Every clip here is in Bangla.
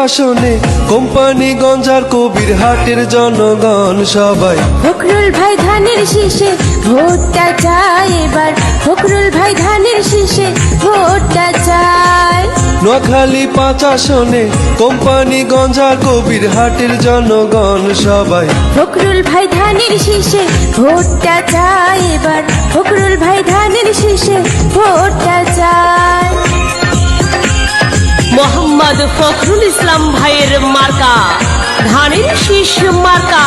আসনে কোম্পানিগঞ্জ আর কবিরহাটের জনগণ সবাই ফখরুল ভাই ধানের শীষে ভোটটা চাই এবার, ফখরুল ভাই ধানের শীষে ভোটটা চাই। নোয়াখালী 5 আসনে কোম্পানিগঞ্জ আর কবিরহাটের জনগণ সবাই ফখরুল ভাই ধানের শীষে ভোটটা চাই এবার, ফখরুল ভাই ধানের শীষে ভোটটা চাই। মোহাম্মদ ফখরুল ইসলাম ভাইয়ের মার্কা ধানের শীষ মার্কা।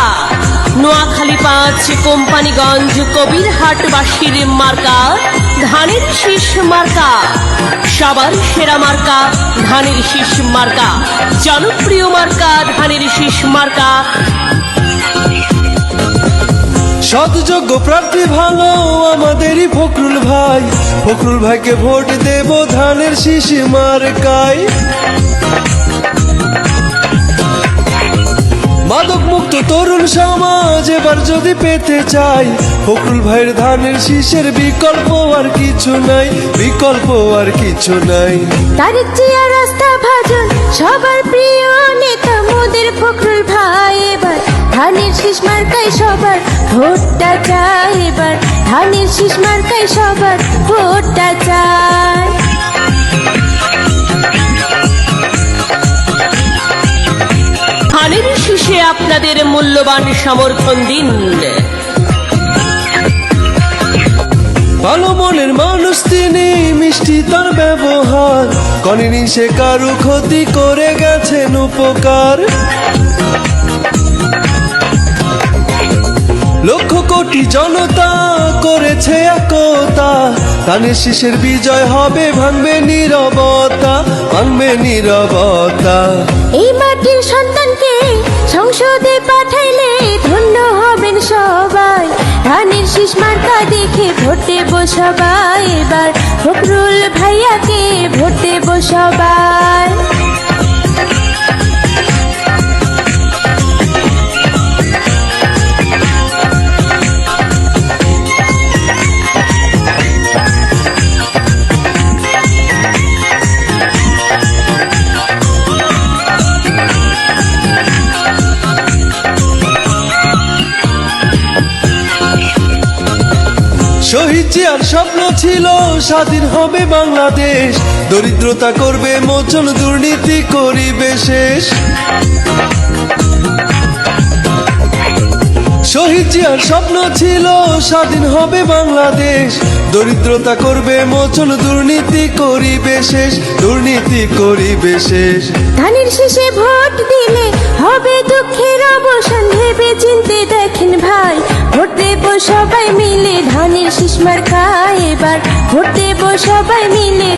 নোয়াখালী 5 কোম্পানিগঞ্জ কবিরহাটবাসীর মার্কা ধানের শীষ মার্কা। সবার সেরা মার্কা ধানের শীষ মার্কা, জনপ্রিয় মার্কা ধানের শীষ মার্কা। সৎযোগ্য প্রার্থী ভালো আমাদেরই ফখরুল ভাই, ফখরুল ভাইকে ভোট দেব ধানের শীষ মার্কায়। মাদক মুক্ত তরুণ সমাজ এবার যদি পেতে চাই, ফখরুল ভাইয়ের ধানের শীষের বিকল্প আর কিছু নাই, বিকল্প আর কিছু নাই। তারেক জিয়া রাস্তা ভাজন সবার প্রিয় নেতা মোদের ফখরুল ভাই এবার, ধানের শীষ মার্কায় সবার ভোটটা চাই এবার, ধানের শীষ মার্কায় সবার ভোটটা চাই। ধানের শীষে আপনাদের মূল্যবান সমর্থন দিন। ভালো মনের মানুষ তিনি, মিষ্টি তার ব্যবহার, করেনি সে কারু ক্ষতি, করে গেছেন উপকার। লক্ষ কোটি জনতা করেছে একতা, ধানের শীষের বিজয় হবে, ভাঙবে নীরবতা, ভাঙবে নীরবতা। এই মাটির সন্তানকে সংসদে পাঠাইলে ধন্য হবেন সবাই, ধানের শীষ মার্কা দেখে ভোট দেব সবাই এবার, ফখরুল ভাইয়াকে ভোট দেব সবাই। শহীদ জিয়ার স্বপ্ন ছিল স্বাধীন হবে বাংলাদেশ, দরিদ্রতা করবে মোচন, দুর্নীতি করিবে শেষ। শহীদ জিয়ার স্বপ্ন ছিল স্বাধীন হবে বাংলাদেশ, দরিদ্রতা করবে মোচন, দুর্নীতি করিবে শেষ, দুর্নীতি করিবে শেষ। ধানের শীষে ভোট দিলে হবে দুঃখের অবসান, ভেবে চিনতে দেখেন ভাই, ভোট দেব সবাই মিলে ধানের শীষ মার্কা এবার, ভোট দেব সবাই মিলে